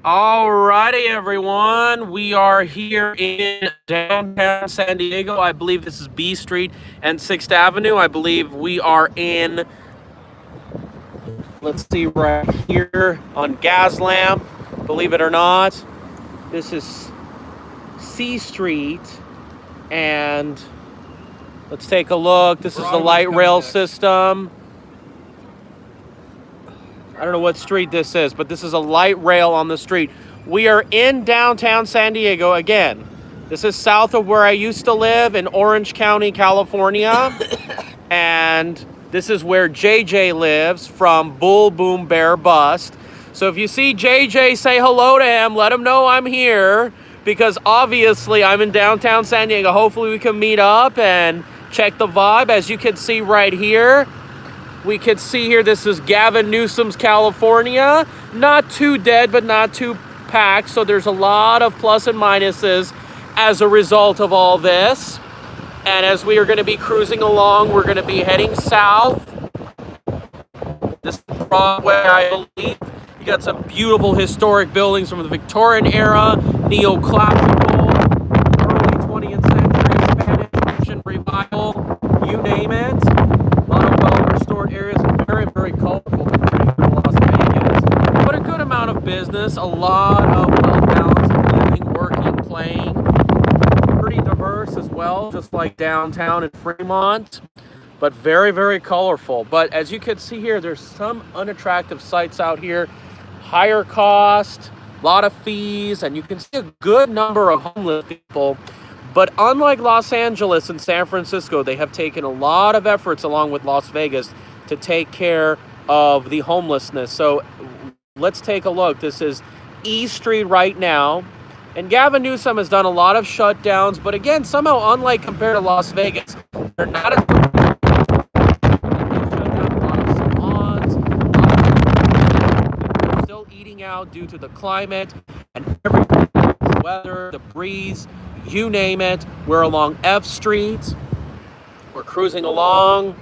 Alrighty, everyone. We are here in downtown San Diego. I believe this is B Street and 6th Avenue. I believe we are in, let's see, right here on Gaslamp. Believe it or not, this is C Street. And let's take a look. This is the light rail system. I don't know what street this is, but this is a light rail on the street. We are in downtown San Diego again. This is south of where I used to live in Orange County, California. And this is where JJ lives from Bull Boom Bear Bust. So if you see JJ, say hello to him. Let him know I'm here, because obviously I'm in downtown San Diego. Hopefully we can meet up and check the vibe. As you can see right here, we can see here, this is Gavin Newsom's California. Not too dead, but not too packed. So there's a lot of plus and minuses as a result of all this. And as we are going to be cruising along, we're going to be heading south. This is Broadway, I believe. You got some beautiful historic buildings from the Victorian era, neoclassical, early 20th century, Spanish revival, you name it. A lot of well-restored areas, very, very colorful in Las Vegas. But a good amount of business, a lot of well-balanced living, working, playing. Pretty diverse as well, just like downtown in Fremont. But very, very colorful. But as you can see here, there's some unattractive sites out here. Higher cost, a lot of fees, and you can see a good number of homeless people. But unlike Los Angeles and San Francisco, they have taken a lot of efforts along with Las Vegas to take care of the homelessness. So let's take a look. This is E Street right now. And Gavin Newsom has done a lot of shutdowns, but again, somehow unlike compared to Las Vegas, they're not as out due to the climate and everything, the weather, the breeze, you name it. We're along F Street. We're cruising along,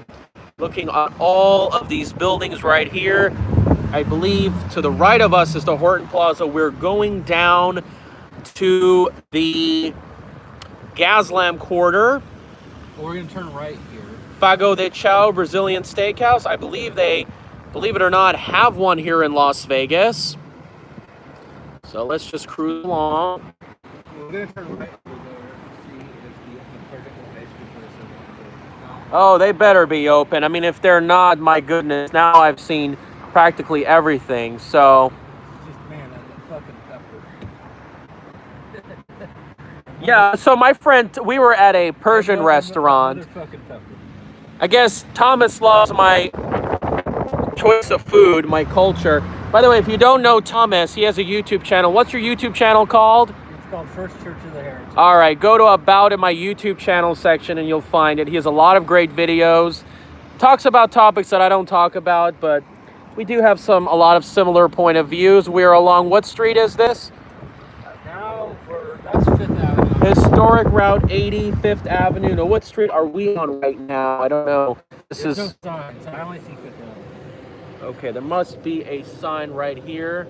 looking at all of these buildings right here. I believe to the right of us is the Horton Plaza. We're going down to the Gaslamp Quarter. We're going to turn right here. Fago de Chao Brazilian Steakhouse. I believe they, believe it or not, have one here in Las Vegas. So let's just cruise along. We're going to turn right over there and see if the particle basically is open. Oh, they better be open. I mean, if they're not, my goodness, now I've seen practically everything. So, just, man, that fucking pepper. Yeah, so my friend, we were at a Persian restaurant. I guess Thomas loves my choice of food, my culture. By the way, if you don't know Thomas, he has a YouTube channel. What's your YouTube channel called? It's called First Church of the Heritage. All right, go to About in my YouTube channel section and you'll find it. He has a lot of great videos. Talks about topics that I don't talk about, but we do have a lot of similar point of views. We're along, what street is this? Now, that's 5th Avenue. Historic Route 80, 5th Avenue. Now, what street are we on right now? I don't know. There's no signs. I only see 5th Avenue. Okay, there must be a sign right here.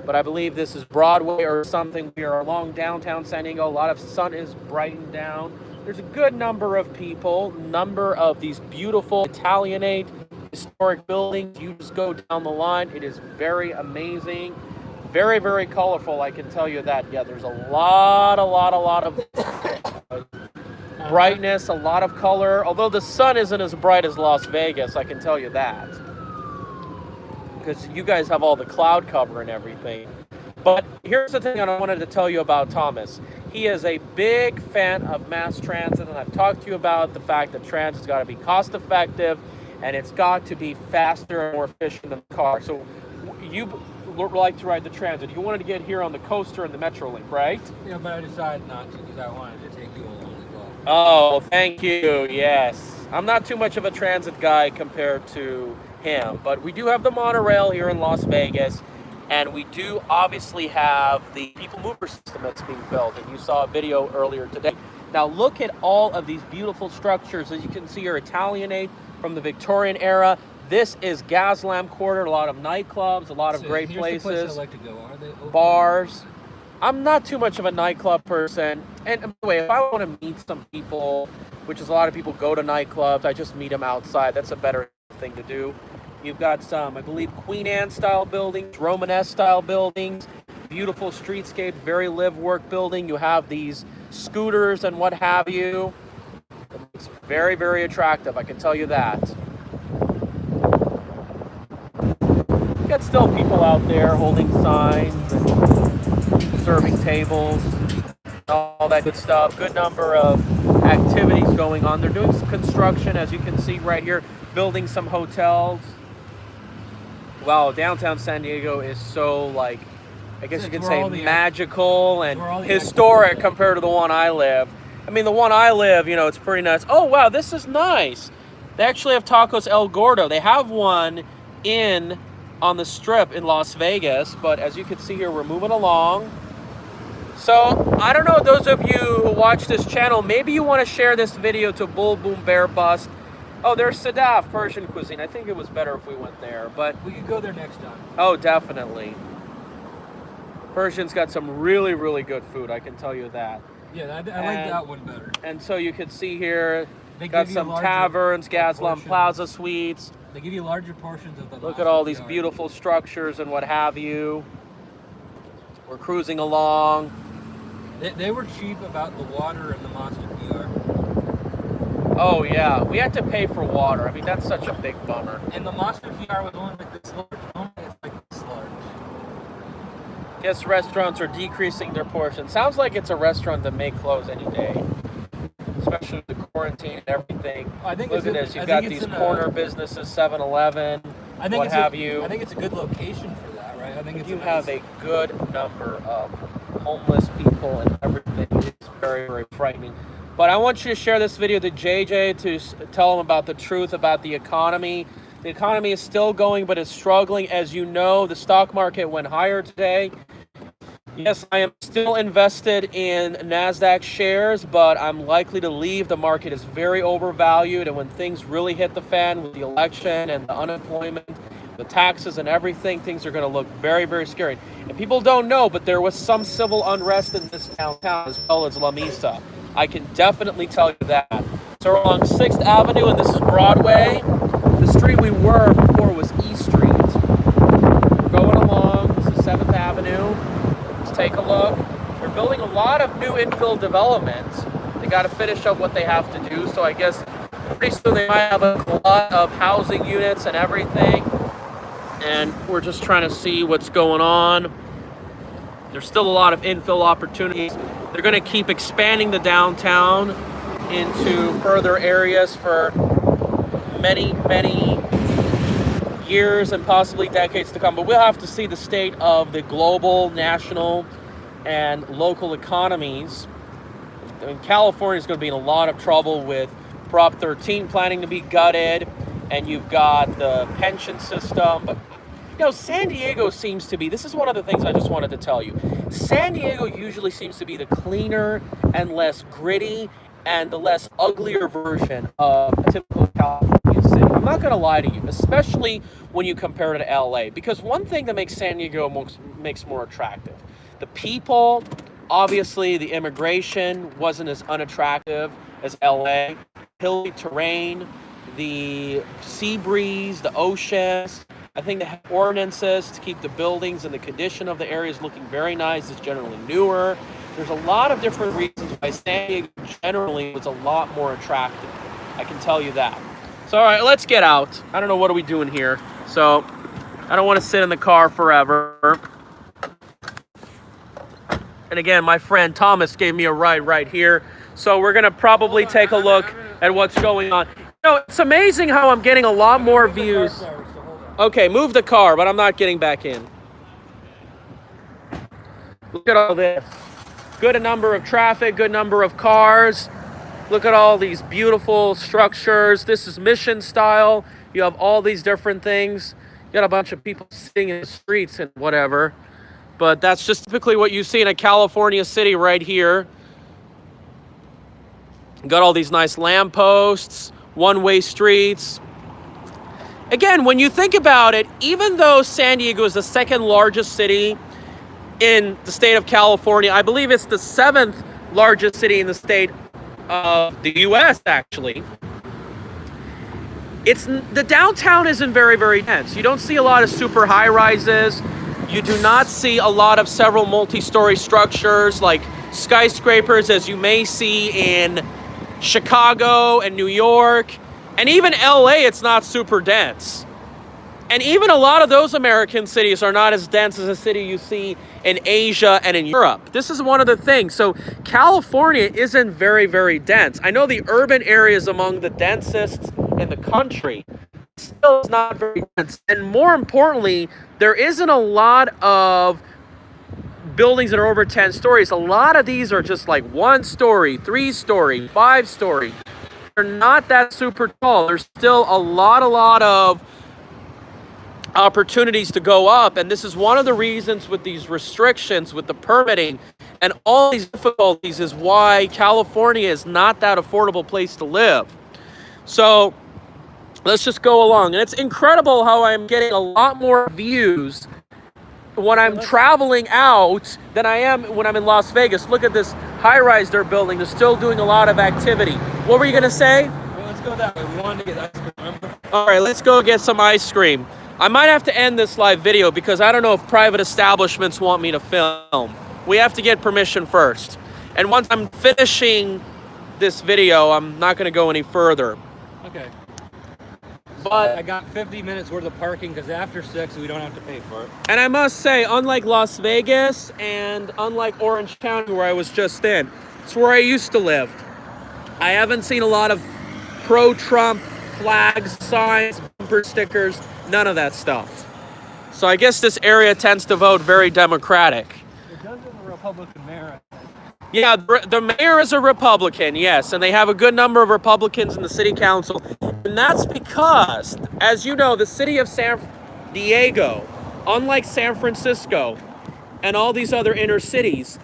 But I believe this is Broadway or something. We are along downtown San Diego. A lot of sun is brightened down. There's a good number of people, number of these beautiful Italianate historic buildings. You just go down the line. It is very amazing. Very, very colorful, I can tell you that. Yeah, there's a lot of brightness, a lot of color. Although the sun isn't as bright as Las Vegas, I can tell you that. Because you guys have all the cloud cover and everything. But here's the thing I wanted to tell you about Thomas. He is a big fan of mass transit, and I've talked to you about the fact that transit's got to be cost effective, and it's got to be faster and more efficient than the car. So you like to ride the transit. You wanted to get here on the coaster and the Metrolink, right? Yeah, but I decided not to because I wanted to take you along as well. Oh, thank you. Yes. I'm not too much of a transit guy compared to him, but we do have the monorail here in Las Vegas, and we do obviously have the people mover system that's being built, and you saw a video earlier today. Now look at all of these beautiful structures. As you can see, are Italianate from the Victorian era. This is Gaslamp Quarter, a lot of nightclubs, a lot of great here's places, the place I like to go. Are they open? bars. I'm not too much of a nightclub person. And by the way, if I want to meet some people, which is a lot of people go to nightclubs, I just meet them outside. That's a better thing to do. You've got some, I believe, Queen Anne style buildings, Romanesque style buildings, beautiful streetscape, very live work building. You have these scooters and what have you. It's very, very attractive, I can tell you that. You got still people out there holding signs and serving tables, all that good stuff. Good number of activities going on. They're doing some construction, as you can see right here, building some hotels. Wow, downtown San Diego is so, like, I guess you could say magical and historic compared to the one I live. I mean, the one I live, you know, it's pretty nice. Oh, wow, this is nice. They actually have Tacos El Gordo. They have one on the Strip in Las Vegas, but as you can see here, we're moving along. So, I don't know, those of you who watch this channel, maybe you want to share this video to Bull Boom Bear Bust. Oh, there's Sadaf, Persian cuisine. I think it was better if we went there, but... We could go there next time. Oh, definitely. Persian's got some really, really good food, I can tell you that. Yeah, I like that one better. And so you can see here, They got give you some larger taverns, Gaslamp portions. Plaza Suites. They give you larger portions of the Look at all these beautiful structures and what have you. We're cruising along. They were cheap about the water and the Masto PR. Oh yeah, we had to pay for water. I mean, that's such a big bummer. And the Masto PR was only like this large. Only it's like this large. Guess restaurants are decreasing their portions. Sounds like it's a restaurant that may close any day. Especially with the quarantine and everything. I think Look at this. You've got these corner businesses, 7-Eleven, what have you. I think it's a good location for that, right? I think it's you have a good number of homeless people and everything. It's very, very frightening. But I want you to share this video to JJ to tell him about the truth about the economy. The economy is still going, but it's struggling. As you know, the stock market went higher today. Yes, I am still invested in NASDAQ shares, but I'm likely to leave. The market is very overvalued, and when things really hit the fan with the election and the unemployment, the taxes and everything, things are going to look very, very scary. And people don't know, but there was some civil unrest in this downtown as well as La Mesa. I can definitely tell you that. So we're along 6th Avenue, and this is Broadway. The street we were before was E Street. We're going along. This is 7th Avenue. Let's take a look. They're building a lot of new infill developments. They got to finish up what they have to do. So I guess pretty soon they might have a lot of housing units and everything. And we're just trying to see what's going on. There's still a lot of infill opportunities. They're going to keep expanding the downtown into further areas for many, many years and possibly decades to come. But we'll have to see the state of the global, national, and local economies. I mean, California is going to be in a lot of trouble with Prop 13 planning to be gutted, and you've got the pension system. But you know, San Diego seems to be, this is one of the things I just wanted to tell you. San Diego usually seems to be the cleaner and less gritty and the less uglier version of a typical California city. I'm not going to lie to you, especially when you compare it to LA, because one thing that makes San Diego makes more attractive. The people, obviously the immigration wasn't as unattractive as LA. Hilly terrain, the sea breeze, the oceans. I think they have ordinances to keep the buildings and the condition of the areas looking very nice. It's generally newer. There's a lot of different reasons why San Diego generally was a lot more attractive. I can tell you that. So, all right, let's get out. I don't know what are we doing here. So, I don't want to sit in the car forever. And again, my friend Thomas gave me a ride right here. So, we're going to probably take a look at what's going on. You know, it's amazing how I'm getting a lot more views. Okay, move the car, but I'm not getting back in. Look at all this. Good number of traffic, good number of cars. Look at all these beautiful structures. This is Mission style. You have all these different things. You got a bunch of people sitting in the streets and whatever. But that's just typically what you see in a California city right here. Got all these nice lampposts, one-way streets. again, when you think about it, even though San Diego is the second largest city in the state of California, I believe it's the 7th largest city in the state of the U.S., actually. The downtown isn't very, very dense. You don't see a lot of super high rises. You do not see a lot of several multi-story structures like skyscrapers as you may see in Chicago and New York. And even LA, it's not super dense. And even a lot of those American cities are not as dense as a city you see in Asia and in Europe. This is one of the things. So California isn't very, very dense. I know the urban area is among the densest in the country. Still is not very dense. And more importantly, there isn't a lot of buildings that are over 10 stories. A lot of these are just like 1 story, 3 story, 5 story. They're not that super tall. There's still a lot of opportunities to go up, and this is one of the reasons with these restrictions, with the permitting, and all these difficulties is why California is not that affordable place to live. So let's just go along. And it's incredible how I'm getting a lot more views when I'm traveling out than I am when I'm in Las Vegas. Look at this high-rise they're building. They're still doing a lot of activity. What were you going to say? Well, let's go that way. We wanted to get ice cream, remember? All right, let's go get some ice cream. I might have to end this live video because I don't know if private establishments want me to film. We have to get permission first. And once I'm finishing this video, I'm not going to go any further. Okay. But I got 50 minutes worth of parking because after 6 we don't have to pay for it. And I must say, unlike Las Vegas and unlike Orange County where I was just in, it's where I used to live. I haven't seen a lot of pro-Trump flags, signs, bumper stickers, none of that stuff. So I guess this area tends to vote very Democratic. It does have a Republican mayor. Yeah, the mayor is a Republican, yes, and they have a good number of Republicans in the city council. And that's because, as you know, the city of San Diego, unlike San Francisco and all these other inner cities,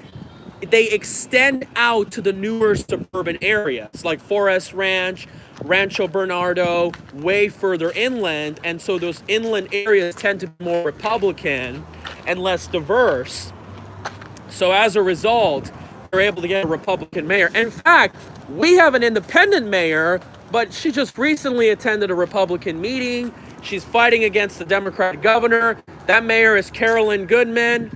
they extend out to the newer suburban areas like Forest Ranch, Rancho Bernardo, way further inland. And so those inland areas tend to be more Republican and less diverse. So as a result, they're able to get a Republican mayor. In fact, we have an independent mayor, but she just recently attended a Republican meeting. She's fighting against the Democratic governor. That mayor is Carolyn Goodman,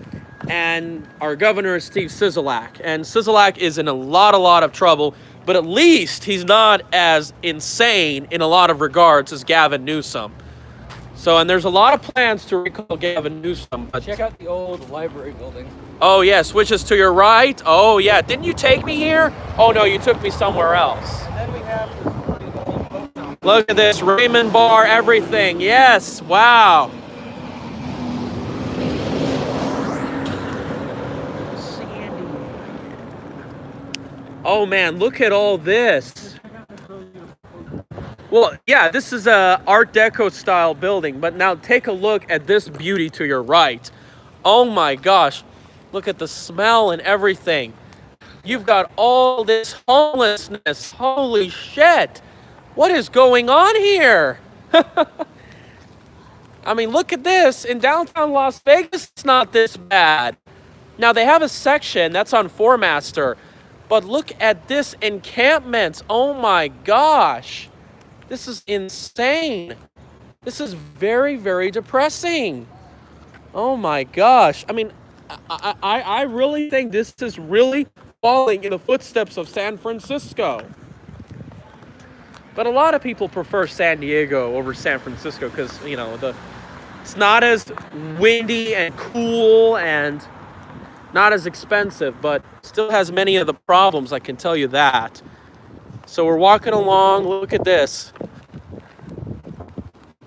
and our governor is Steve Sisolak. And Sisolak is in a lot of trouble, but at least he's not as insane in a lot of regards as Gavin Newsom. So, and there's a lot of plans to recall Gavin Newsom. But Check out the old library building. oh yeah, switches to your right. Oh yeah, didn't you take me here? Oh no, you took me somewhere else. And then we have this old hotel. Look at this, Raymond Bar, everything. Yes, wow. Oh man, look at all this. Well, yeah, this is a Art Deco style building, but now take a look at this beauty to your right. Oh my gosh, look at the smell and everything. You've got all this homelessness. Holy shit. What is going on here? I mean, look at this. In downtown Las Vegas, it's not this bad. Now, they have a section that's on Four Master, but look at this encampment. Oh my gosh. This is insane. This is very, very depressing. Oh my gosh. I mean, I really think this is really falling in the footsteps of San Francisco. But a lot of people prefer San Diego over San Francisco because, you know, it's not as windy and cool and not as expensive, but still has many of the problems, I can tell you that. So we're walking along. Look at this.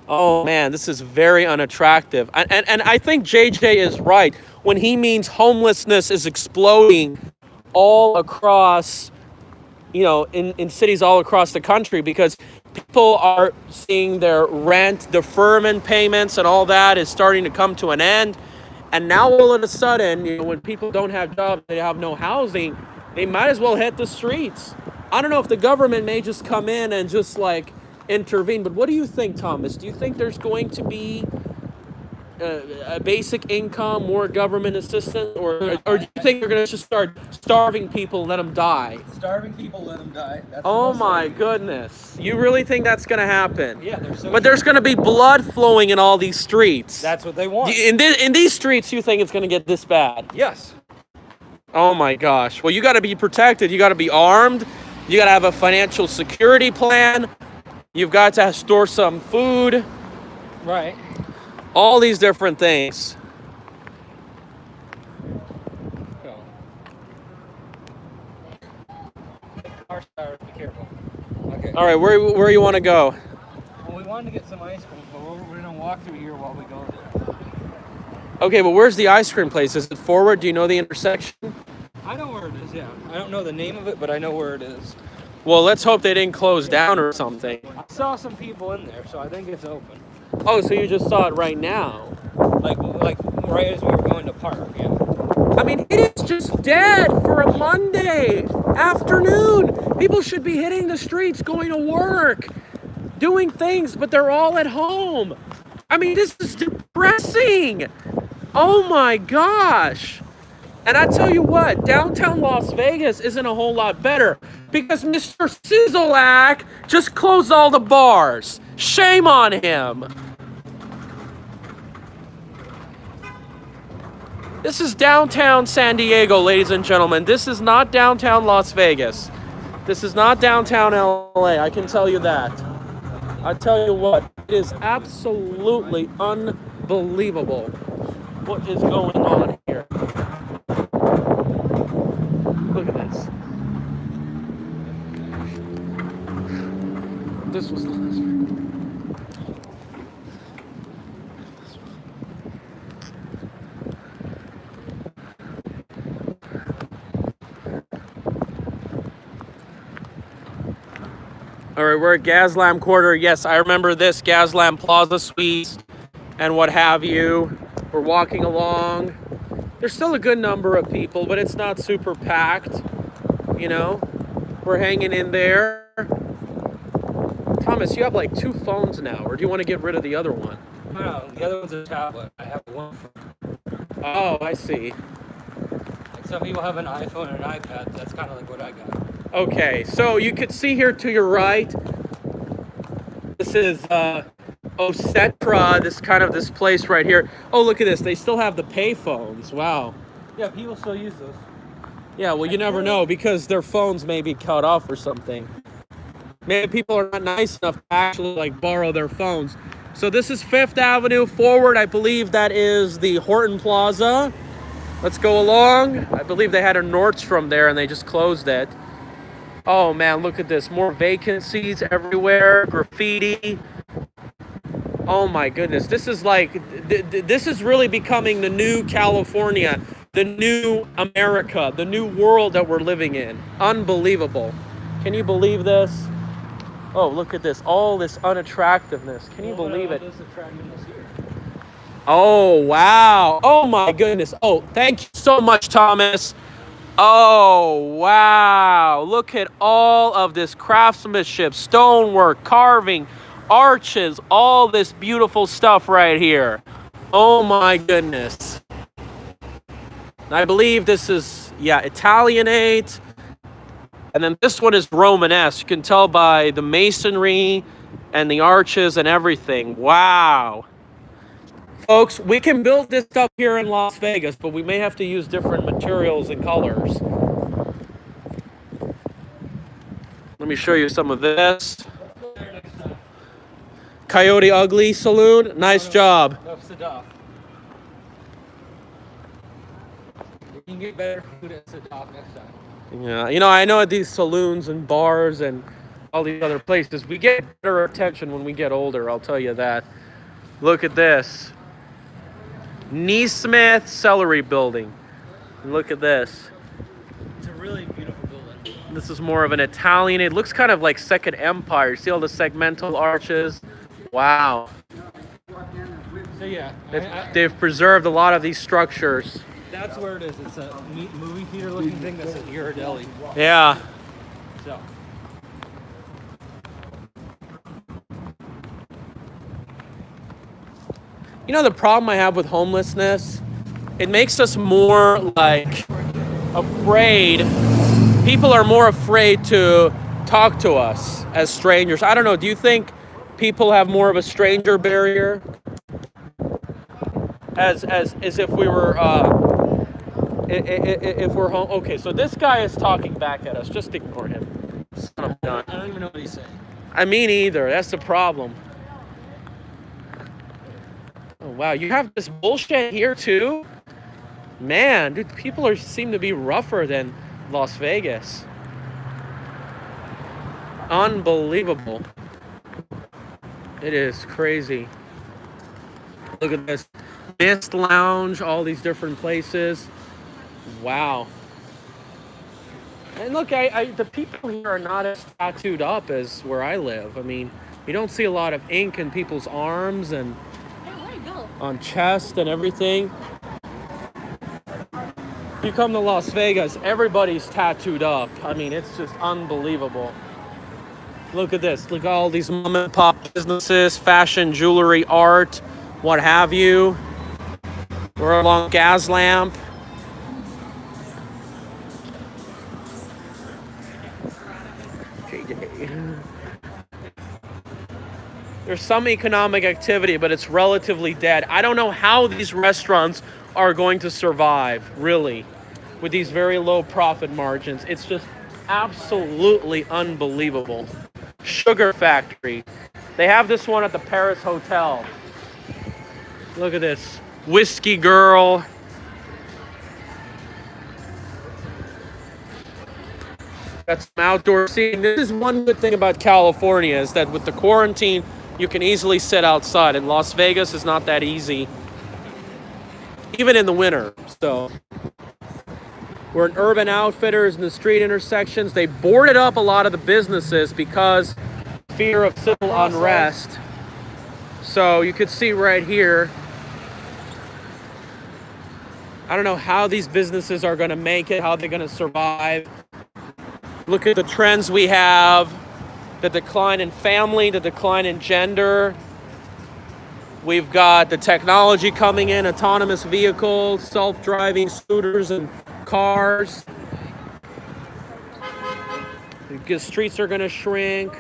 Oh man, this is very unattractive. And I think JJ is right when he means homelessness is exploding all across, you know, in cities all across the country because people are seeing their rent deferment payments and all that is starting to come to an end. And now all of a sudden, you know, when people don't have jobs, they have no housing, they might as well hit the streets. I don't know if the government may just come in and just like intervene. But what do you think, Thomas? Do you think there's going to be a basic income, more government assistance, or do you think they're going to just start starving people and let them die? Starving people, let them die. That's Oh the most my likely. goodness. You really think that's going to happen? Yeah, they're so. But there's going to be blood flowing in all these streets. That's what they want. In these streets, you think it's going to get this bad? Yes. Oh my gosh. Well, you got to be protected. You got to be armed. You got to have a financial security plan. You've got to store some food. Right. All these different things. So. Our stars, be careful. Okay. All right, where you want to go? Well, we wanted to get some ice cream, but we're gonna walk through here while we go there. Okay, but where's the ice cream place? Is it forward? Do you know the intersection? I know where it is. Yeah. I don't know the name of it, but I know where it is. Well, let's hope they didn't close down or something. I saw some people in there, so I think it's open. Oh, so you just saw it right now? Like right as we were going to park. Yeah. I mean, it is just dead for a Monday afternoon. People should be hitting the streets, going to work, doing things, but they're all at home. I mean, this is depressing. Oh my gosh. And I tell you what, downtown Las Vegas isn't a whole lot better because Mr. Sisolak just closed all the bars. Shame on him. This is downtown San Diego, ladies and gentlemen. This is not downtown Las Vegas. This is not downtown LA, I can tell you that. I tell you what, it is absolutely unbelievable what is going on here. Look at this. This was all right, we're at Gaslam Quarter. Yes, I remember this, Gaslam Plaza Suites and what have you. We're walking along. There's still a good number of people, but it's not super packed, you know. We're hanging in there. Thomas, you have like 2 phones now, or do you want to get rid of the other one? No, the other one's a tablet. I have one. Oh, I see. Like some people have an iPhone and an iPad. That's kind of like what I got. Okay, so you could see here to your right, this is Osetra, this place right here. Oh, look at this. They still have the pay phones. Wow. Yeah, people still use those. Yeah, well, you never know because their phones may be cut off or something. Maybe people are not nice enough to actually like borrow their phones. So this is 5th Avenue forward. I believe that is the Horton Plaza. Let's go along. I believe they had a Nordstrom there and they just closed it. Oh man, look at this. More vacancies everywhere. Graffiti. Oh my goodness. This is like, this is really becoming the new California, the new America, the new world that we're living in. Unbelievable. Can you believe this? Oh, look at this. All this unattractiveness. Can you believe it? Oh, wow. Oh my goodness. Oh, thank you so much, Thomas. Oh, wow. Look at all of this craftsmanship, stonework, carving, arches, all this beautiful stuff right here. Oh my goodness. I believe this is, Italianate. And then this one is Romanesque. You can tell by the masonry and the arches and everything. Wow. Folks, we can build this stuff here in Las Vegas, but we may have to use different materials and colors. Let me show you some of this. Coyote Ugly Saloon. Nice job. That's the dock. We can get better food at the dock next time. Yeah, you know, I know at these saloons and bars and all these other places, we get better attention when we get older, I'll tell you that. Look at this. Neesmith Celery Building. Look at this. It's a really beautiful building. This is more of an Italian. It looks kind of like Second Empire. See all the segmental arches? Wow. So yeah, They've preserved a lot of these structures. that's where it is. It's a movie theater looking thing that's a Ghirardelli. Yeah. So. You know the problem I have with homelessness? It makes us more like afraid. People are more afraid to talk to us as strangers. I don't know. Do you think people have more of a stranger barrier? As if we were if we're home. Okay, so this guy is talking back at us. Just ignore him. Son of a gun. I don't even know what he's saying. I mean, either. That's the problem. Oh wow, you have this bullshit here too? Man, dude, people seem to be rougher than Las Vegas. Unbelievable. It is crazy. Look at this. Mist Lounge, all these different places. Wow. And look, the people here are not as tattooed up as where I live. I mean, you don't see a lot of ink in people's arms and on chest and everything. You come to Las Vegas, everybody's tattooed up. I mean, it's just unbelievable. Look at this. Look at all these mom and pop businesses, fashion, jewelry, art, what have you. We're along gas lamp. There's some economic activity, but it's relatively dead. I don't know how these restaurants are going to survive, really, with these very low profit margins. It's just absolutely unbelievable. Sugar Factory. They have this one at the Paris Hotel. Look at this. Whiskey Girl. Got some outdoor seating. This is one good thing about California is that with the quarantine, you can easily sit outside. And Las Vegas is not that easy, even in the winter. So we're in Urban Outfitters in the street intersections. They boarded up a lot of the businesses because fear of civil unrest. So you could see right here. I don't know how these businesses are going to make it, how they're going to survive. Look at the trends we have. The decline in family, the decline in gender. We've got the technology coming in, autonomous vehicles, self-driving scooters and cars. The streets are going to shrink.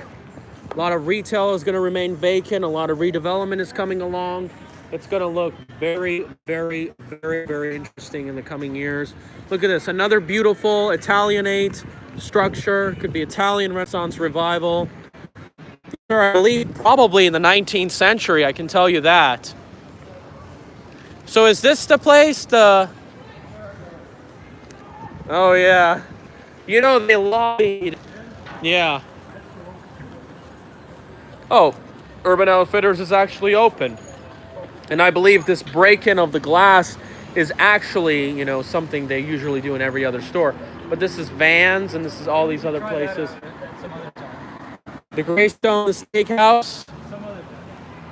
A lot of retail is going to remain vacant. A lot of redevelopment is coming along. It's going to look very, very, very, very interesting in the coming years. Look at this. Another beautiful Italianate structure. Could be Italian Renaissance revival. I believe probably in the 19th century, I can tell you that. So is this the place? Oh, yeah. You know, they lobbied. Yeah. Oh, Urban Outfitters is actually open. And I believe this break-in of the glass is actually, you know, something they usually do in every other store. But this is Vans, and this is all these other places. The Greystone, the Steakhouse.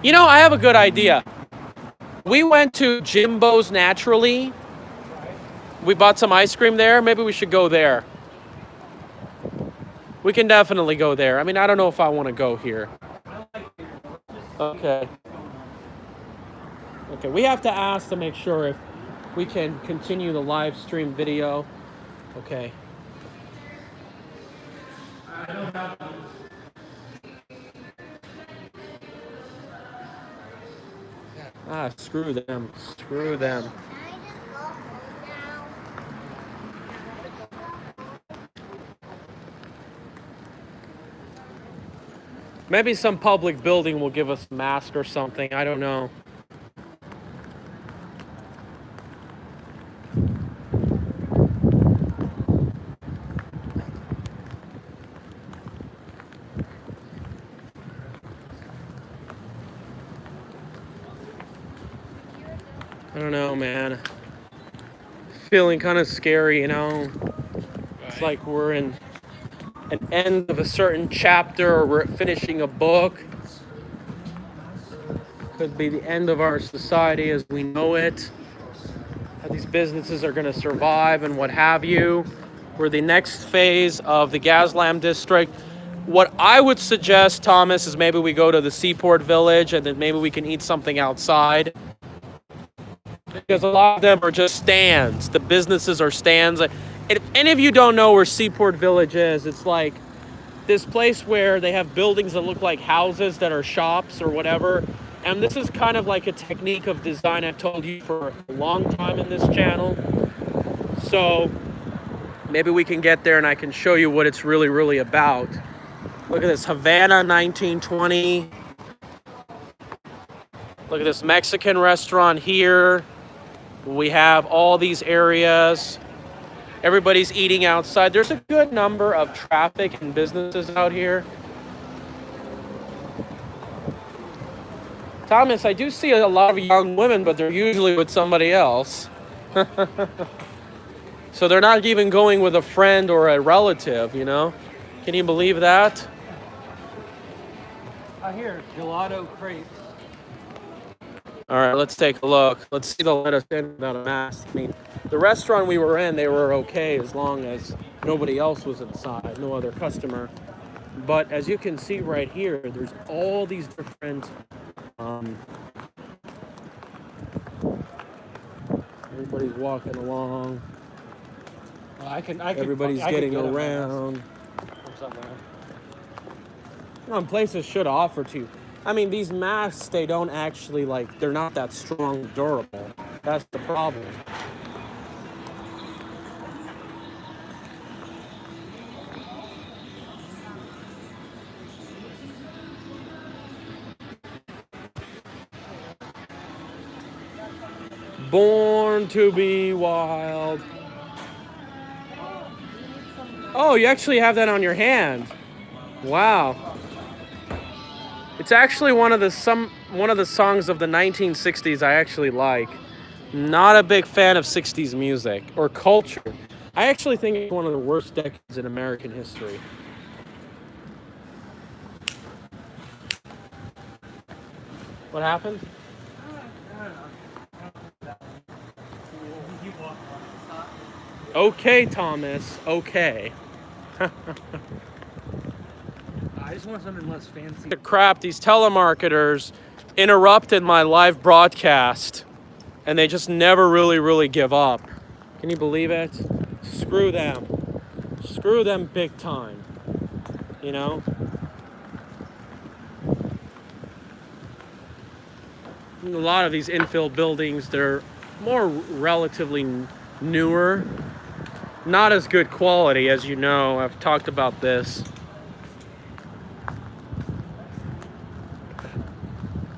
You know, I have a good idea. We went to Jimbo's Naturally. We bought some ice cream there. Maybe we should go there. We can definitely go there. I mean, I don't know if I want to go here. Okay. Okay, we have to ask to make sure if we can continue the live stream video. Okay. Ah, screw them. Screw them. Maybe some public building will give us a mask or something. I don't know. I don't know, man. Feeling kind of scary, you know? It's like we're in an end of a certain chapter or we're finishing a book. Could be the end of our society as we know it. How these businesses are going to survive and what have you. We're the next phase of the Gaslam district. What I would suggest, Thomas, is maybe we go to the Seaport Village and then maybe we can eat something outside. because a lot of them are just stands. The businesses are stands. If any of you don't know where Seaport Village is, it's like this place where they have buildings that look like houses that are shops or whatever. And this is kind of like a technique of design I've told you for a long time in this channel. So maybe we can get there and I can show you what it's really, really about. Look at this, Havana 1920. Look at this Mexican restaurant here. We have all these areas. Everybody's eating outside. There's a good number of traffic and businesses out here. Thomas, I do see a lot of young women, but they're usually with somebody else. So they're not even going with a friend or a relative, you know? Can you believe that? I hear gelato crepes. All right, let's take a look. Let's see they'll let us in without a mask. I mean, the restaurant we were in, they were okay as long as nobody else was inside, no other customer. But as you can see right here, there's all these different everybody's walking along. Everybody's getting around. Places should offer to. I mean, these masks, they don't actually, like, they're not that strong, durable. That's the problem. Born to be wild. Oh, you actually have that on your hand. Wow. It's actually one of the songs of the 1960s I actually like. Not a big fan of 60s music or culture. I actually think it's one of the worst decades in American history. What happened? Okay, Thomas. Okay. I just want something less fancy. Crap, these telemarketers interrupted my live broadcast and they just never really give up. Can you believe it? Screw them. Screw them big time. You know? A lot of these infill buildings, they're more relatively newer. Not as good quality, as you know. I've talked about this.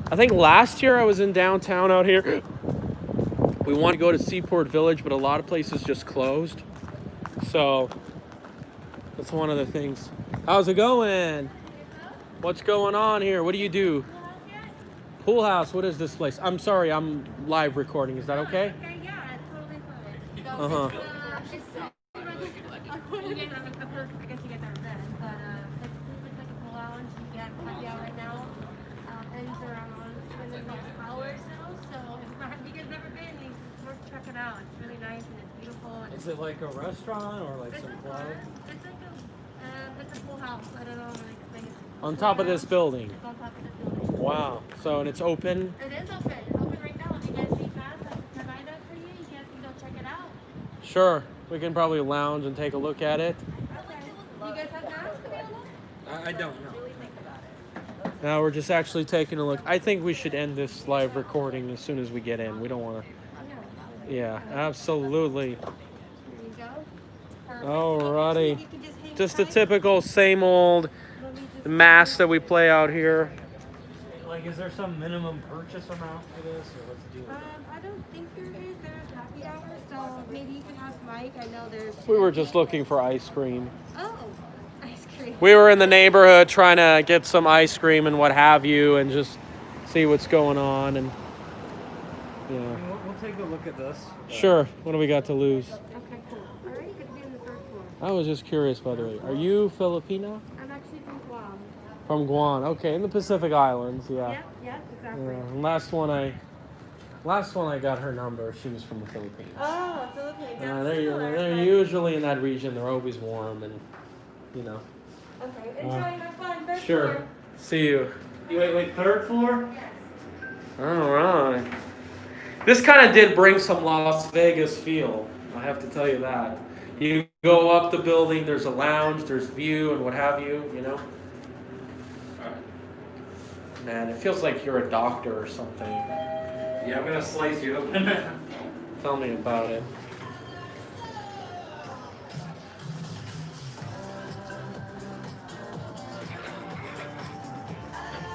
I think last year I was in downtown out here. We wanted to go to Seaport Village, but a lot of places just closed. So that's one of the things. How's it going? What's going on here? What do you do? Pool house. What is this place? I'm sorry, I'm live recording. Is that okay? Yeah, it's totally fine. Uh-huh. I guess you get that then, but it's like a full lounge. You get happy hour right now. Ends around 2.5 hours now. So if you guys never been, it's worth checking out. It's really nice and it's beautiful. And Is it like a restaurant or like some club? It's like it's a full house. I don't know how to explain it. On top of this building. It's on top of this building. Wow. So, and it's open? It is open. It's open right now. If you guys need that, I can provide that for you. You guys can go check it out. Sure. We can probably lounge and take a look at it. Okay. You guys have masks available? I don't know. Now we're just actually taking a look. I think we should end this live recording as soon as we get in. We don't want to. Yeah, absolutely. There you go. Perfect. Alrighty. You can just hang Just the tight. typical same old mass that we play out here. Like, is there some minimum purchase amount for this, or what's the deal? I don't think there is. There's happy hour, so maybe you can ask Mike. I know there's. We were just looking for ice cream. Oh, ice cream. We were in the neighborhood trying to get some ice cream and what have you and just see what's going on. And yeah. We'll take a look at this. Sure. What do we got to lose? Okay, cool. All right, you could be on the third floor. I was just curious, by the way. Are you Filipino? I'm actually from Guam. From Guam. Okay, in the Pacific Islands, yeah. Yeah, exactly. Yeah. Last one I got her number. She was from the Philippines. Oh, Philippines. They're usually in that region. They're always warm and, you know. Okay, enjoy. Have fun. Third Sure. floor. See you. Wait, third floor? Yes. All right. This kind of did bring some Las Vegas feel. I have to tell you that. You go up the building, there's a lounge, there's view and what have you, you know? Man, it feels like you're a doctor or something. Yeah, I'm gonna slice you open. Tell me about it.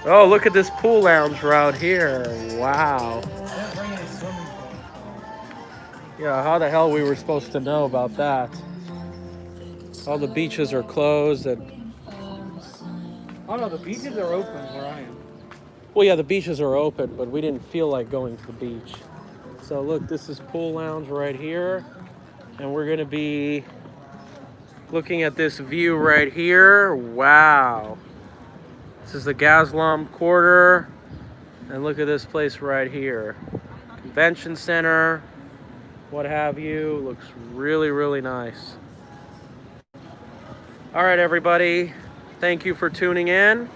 Oh, look at this pool lounge right here. Wow. Yeah, how the hell we were supposed to know about that? All the beaches are closed and... Oh no, the beaches are open where I am. Well, yeah, the beaches are open, but we didn't feel like going to the beach. So look, this is pool lounge right here. And we're gonna be looking at this view right here. Wow. This is the Gazlam Quarter. And look at this place right here. Convention center, what have you. Looks really, really nice. All right, everybody. Thank you for tuning in.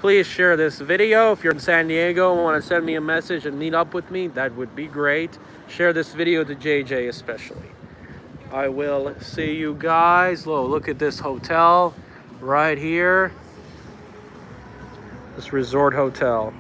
Please share this video. If you're in San Diego and want to send me a message and meet up with me, that would be great. Share this video to JJ especially. I will see you guys. Whoa, look at this hotel right here. This resort hotel.